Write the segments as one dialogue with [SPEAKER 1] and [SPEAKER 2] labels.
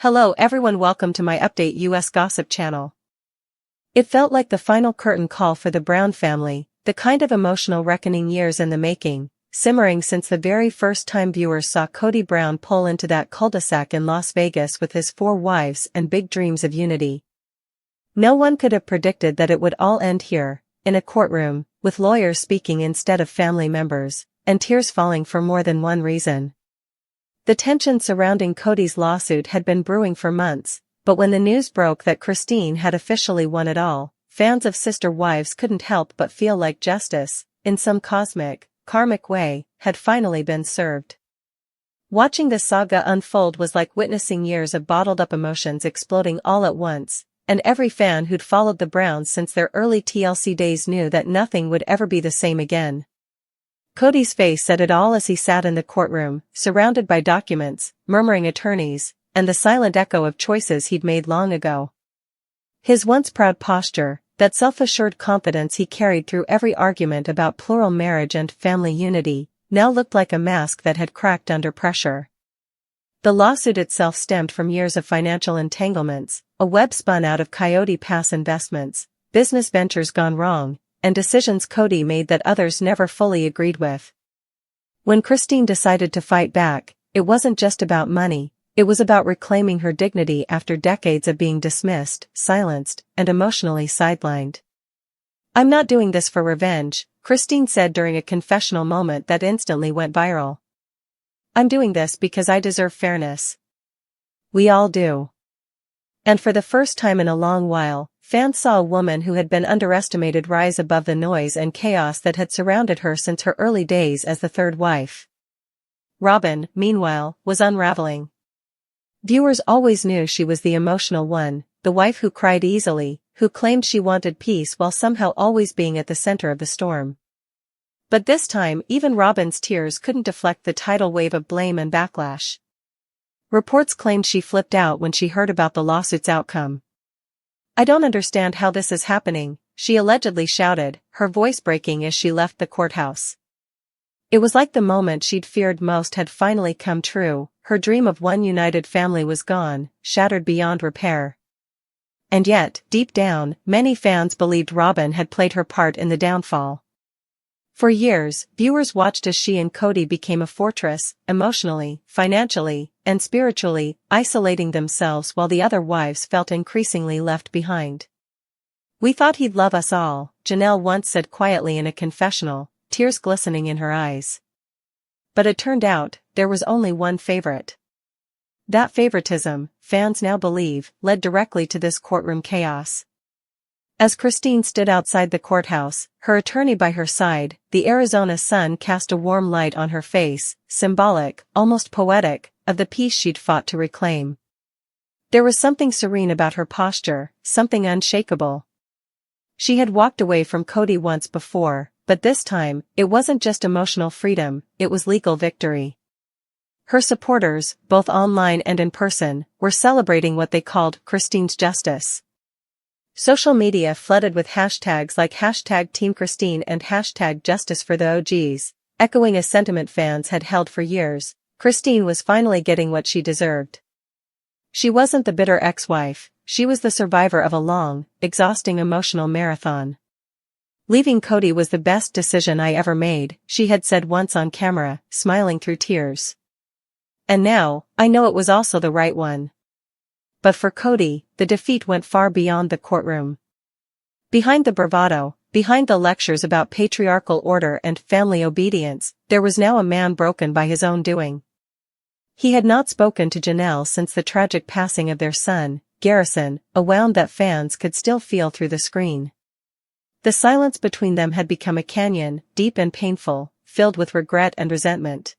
[SPEAKER 1] Hello everyone, welcome to my update US gossip channel. It felt like the final curtain call for the Brown family, the kind of emotional reckoning years in the making, simmering since the very first time viewers saw Kody Brown pull into that cul-de-sac in Las Vegas with his 4 wives and big dreams of unity. No one could have predicted that it would all end here, in a courtroom, with lawyers speaking instead of family members, and tears falling for more than one reason. The tension surrounding Kody's lawsuit had been brewing for months, but when the news broke that Christine had officially won it all, fans of Sister Wives couldn't help but feel like justice, in some karmic way, had finally been served. Watching the saga unfold was like witnessing years of bottled-up emotions exploding all at once, and every fan who'd followed the Browns since their early TLC days knew that nothing would ever be the same again. Kody's face said it all as he sat in the courtroom, surrounded by documents, murmuring attorneys, and the silent echo of choices he'd made long ago. His once proud posture, that self-assured confidence he carried through every argument about plural marriage and family unity, now looked like a mask that had cracked under pressure. The lawsuit itself stemmed from years of financial entanglements, a web spun out of Coyote past investments, business ventures gone wrong, and decisions Kody made that others never fully agreed with. When Christine decided to fight back, it wasn't just about money, it was about reclaiming her dignity after decades of being dismissed, silenced, and emotionally sidelined. "I'm not doing this for revenge," Christine said during a confessional moment that instantly went viral. "I'm doing this because I deserve fairness. We all do." And for the first time in a long while, fans saw a woman who had been underestimated rise above the noise and chaos that had surrounded her since her early days as the third wife. Robyn, meanwhile, was unraveling. Viewers always knew she was the emotional one, the wife who cried easily, who claimed she wanted peace while somehow always being at the center of the storm. But this time, even Robyn's tears couldn't deflect the tidal wave of blame and backlash. Reports claimed she flipped out when she heard about the lawsuit's outcome. "I don't understand how this is happening," she allegedly shouted, her voice breaking as she left the courthouse. It was like the moment she'd feared most had finally come true, her dream of one united family was gone, shattered beyond repair. And yet, deep down, many fans believed Robyn had played her part in the downfall. For years, viewers watched as she and Kody became a fortress, emotionally, financially, and spiritually, isolating themselves while the other wives felt increasingly left behind. "We thought he'd love us all," Janelle once said quietly in a confessional, tears glistening in her eyes. But it turned out, there was only one favorite. That favoritism, fans now believe, led directly to this courtroom chaos. As Christine stood outside the courthouse, her attorney by her side, the Arizona sun cast a warm light on her face, symbolic, almost poetic, of the peace she'd fought to reclaim. There was something serene about her posture, something unshakable. She had walked away from Kody once before, but this time, it wasn't just emotional freedom, it was legal victory. Her supporters, both online and in person, were celebrating what they called Christine's justice. Social media flooded with hashtags like #TeamChristine and #JusticeForTheOGs, echoing a sentiment fans had held for years. Christine was finally getting what she deserved. She wasn't the bitter ex-wife, she was the survivor of a long, exhausting emotional marathon. "Leaving Kody was the best decision I ever made," she had said once on camera, smiling through tears. "And now, I know it was also the right one." But for Kody, the defeat went far beyond the courtroom. Behind the bravado, behind the lectures about patriarchal order and family obedience, there was now a man broken by his own doing. He had not spoken to Janelle since the tragic passing of their son, Garrison, a wound that fans could still feel through the screen. The silence between them had become a canyon, deep and painful, filled with regret and resentment.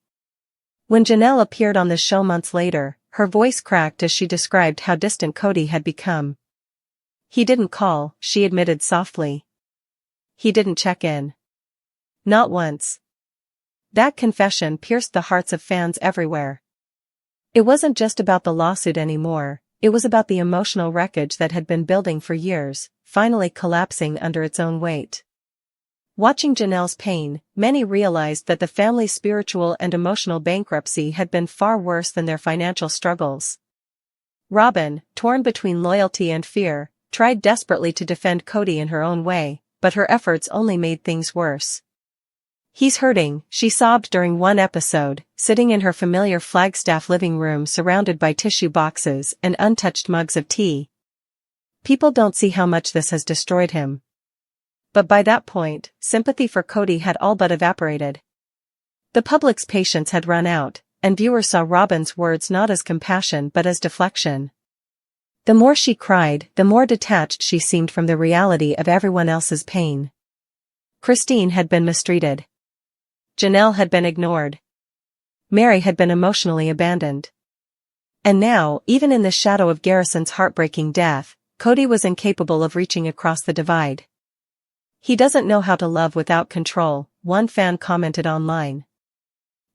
[SPEAKER 1] When Janelle appeared on the show months later, her voice cracked as she described how distant Kody had become. "He didn't call," she admitted softly. "He didn't check in. Not once." That confession pierced the hearts of fans everywhere. It wasn't just about the lawsuit anymore, it was about the emotional wreckage that had been building for years, finally collapsing under its own weight. Watching Janelle's pain, many realized that the family's spiritual and emotional bankruptcy had been far worse than their financial struggles. Robyn, torn between loyalty and fear, tried desperately to defend Kody in her own way, but her efforts only made things worse. "He's hurting," she sobbed during one episode, sitting in her familiar Flagstaff living room surrounded by tissue boxes and untouched mugs of tea. "People don't see how much this has destroyed him." But by that point, sympathy for Kody had all but evaporated. The public's patience had run out, and viewers saw Robyn's words not as compassion but as deflection. The more she cried, the more detached she seemed from the reality of everyone else's pain. Christine had been mistreated. Janelle had been ignored. Mary had been emotionally abandoned. And now, even in the shadow of Garrison's heartbreaking death, Kody was incapable of reaching across the divide. "He doesn't know how to love without control," one fan commented online.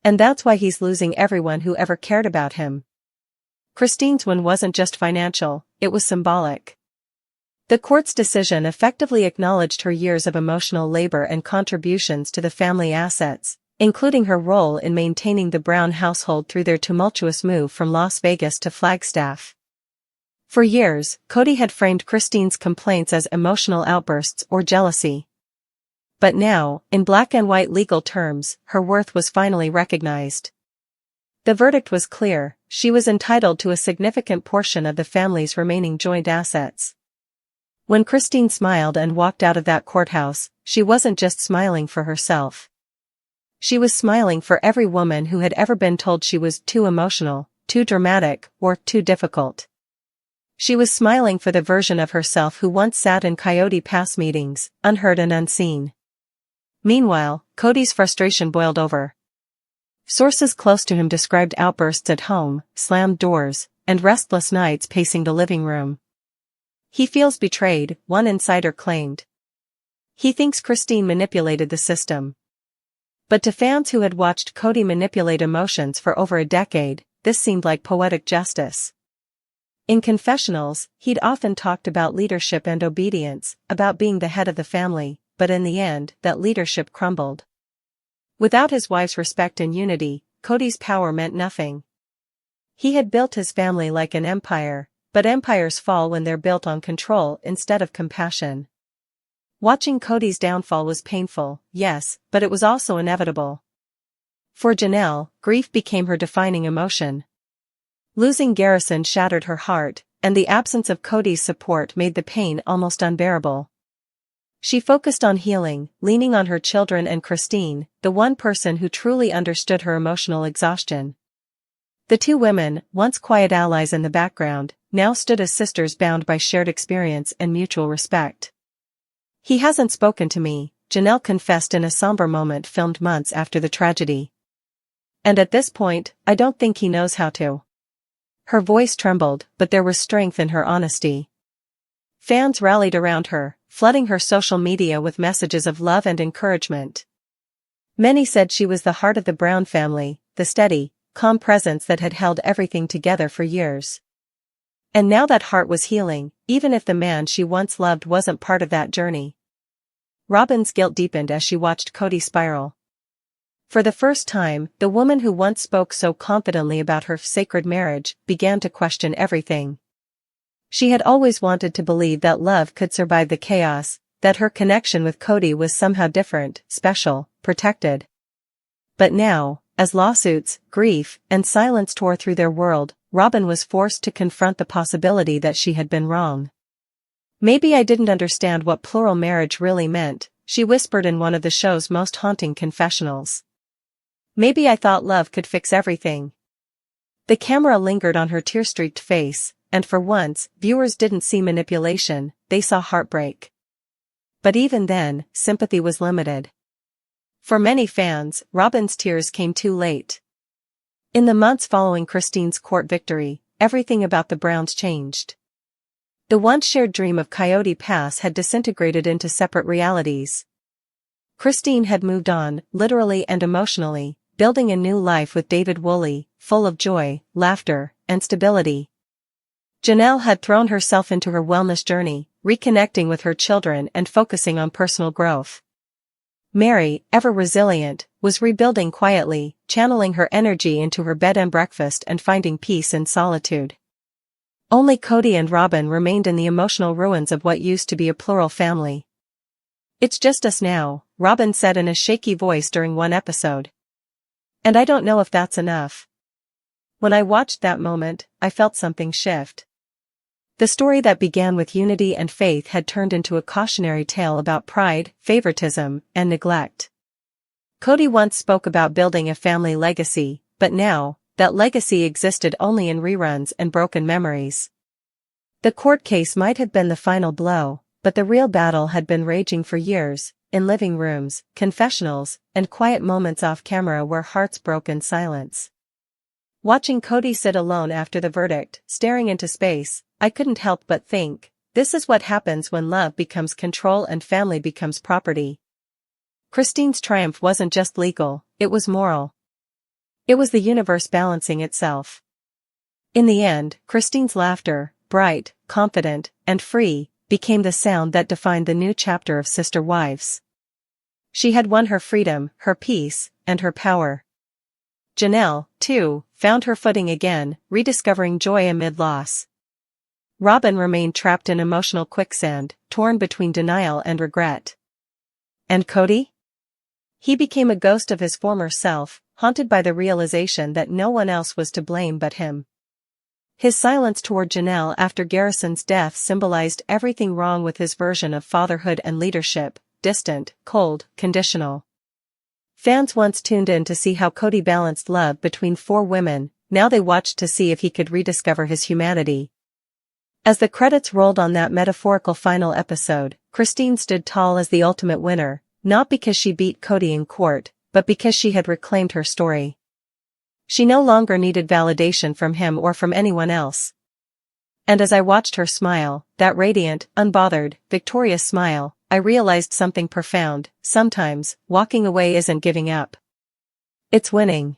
[SPEAKER 1] "And that's why he's losing everyone who ever cared about him." Christine's win wasn't just financial, it was symbolic. The court's decision effectively acknowledged her years of emotional labor and contributions to the family assets, including her role in maintaining the Brown household through their tumultuous move from Las Vegas to Flagstaff. For years, Kody had framed Christine's complaints as emotional outbursts or jealousy. But now, in black and white legal terms, her worth was finally recognized. The verdict was clear: she was entitled to a significant portion of the family's remaining joint assets. When Christine smiled and walked out of that courthouse, she wasn't just smiling for herself. She was smiling for every woman who had ever been told she was too emotional, too dramatic, or too difficult. She was smiling for the version of herself who once sat in Coyote Pass meetings, unheard and unseen. Meanwhile, Kody's frustration boiled over. Sources close to him described outbursts at home, slammed doors, and restless nights pacing the living room. "He feels betrayed," one insider claimed. "He thinks Christine manipulated the system." But to fans who had watched Kody manipulate emotions for over a decade, this seemed like poetic justice. In confessionals, he'd often talked about leadership and obedience, about being the head of the family, but in the end, that leadership crumbled. Without his wife's respect and unity, Kody's power meant nothing. He had built his family like an empire, but empires fall when they're built on control instead of compassion. Watching Kody's downfall was painful, yes, but it was also inevitable. For Janelle, grief became her defining emotion. Losing Garrison shattered her heart, and the absence of Kody's support made the pain almost unbearable. She focused on healing, leaning on her children and Christine, the one person who truly understood her emotional exhaustion. The two women, once quiet allies in the background, now stood as sisters bound by shared experience and mutual respect. "He hasn't spoken to me," Janelle confessed in a somber moment filmed months after the tragedy. "And at this point, I don't think he knows how to." Her voice trembled, but there was strength in her honesty. Fans rallied around her, flooding her social media with messages of love and encouragement. Many said she was the heart of the Brown family, the steady, calm presence that had held everything together for years. And now that heart was healing, even if the man she once loved wasn't part of that journey. Robyn's guilt deepened as she watched Kody spiral. For the first time, the woman who once spoke so confidently about her sacred marriage began to question everything. She had always wanted to believe that love could survive the chaos, that her connection with Kody was somehow different, special, protected. But now, as lawsuits, grief, and silence tore through their world, Robyn was forced to confront the possibility that she had been wrong. "Maybe I didn't understand what plural marriage really meant," she whispered in one of the show's most haunting confessionals. "Maybe I thought love could fix everything." The camera lingered on her tear-streaked face, and for once, viewers didn't see manipulation, they saw heartbreak. But even then, sympathy was limited. For many fans, Robyn's tears came too late. In the months following Christine's court victory, everything about the Browns changed. The once shared dream of Coyote Pass had disintegrated into separate realities. Christine had moved on, literally and emotionally, building a new life with David Woolley, full of joy, laughter, and stability. Janelle had thrown herself into her wellness journey, reconnecting with her children and focusing on personal growth. Mary, ever resilient, was rebuilding quietly, channeling her energy into her bed and breakfast and finding peace in solitude. Only Kody and Robyn remained in the emotional ruins of what used to be a plural family. "It's just us now," Robyn said in a shaky voice during one episode. "And I don't know if that's enough." When I watched that moment, I felt something shift. The story that began with unity and faith had turned into a cautionary tale about pride, favoritism, and neglect. Kody once spoke about building a family legacy, but now, that legacy existed only in reruns and broken memories. The court case might have been the final blow, but the real battle had been raging for years, in living rooms, confessionals, and quiet moments off camera where hearts broke in silence. Watching Kody sit alone after the verdict, staring into space, I couldn't help but think, this is what happens when love becomes control and family becomes property. Christine's triumph wasn't just legal, it was moral. It was the universe balancing itself. In the end, Christine's laughter, bright, confident, and free, became the sound that defined the new chapter of Sister Wives. She had won her freedom, her peace, and her power. Janelle, too, found her footing again, rediscovering joy amid loss. Robyn remained trapped in emotional quicksand, torn between denial and regret. And Kody? He became a ghost of his former self, haunted by the realization that no one else was to blame but him. His silence toward Janelle after Garrison's death symbolized everything wrong with his version of fatherhood and leadership: distant, cold, conditional. Fans once tuned in to see how Kody balanced love between 4 women, now they watched to see if he could rediscover his humanity. As the credits rolled on that metaphorical final episode, Christine stood tall as the ultimate winner, not because she beat Kody in court, but because she had reclaimed her story. She no longer needed validation from him or from anyone else. And as I watched her smile, that radiant, unbothered, victorious smile, I realized something profound: sometimes, walking away isn't giving up. It's winning.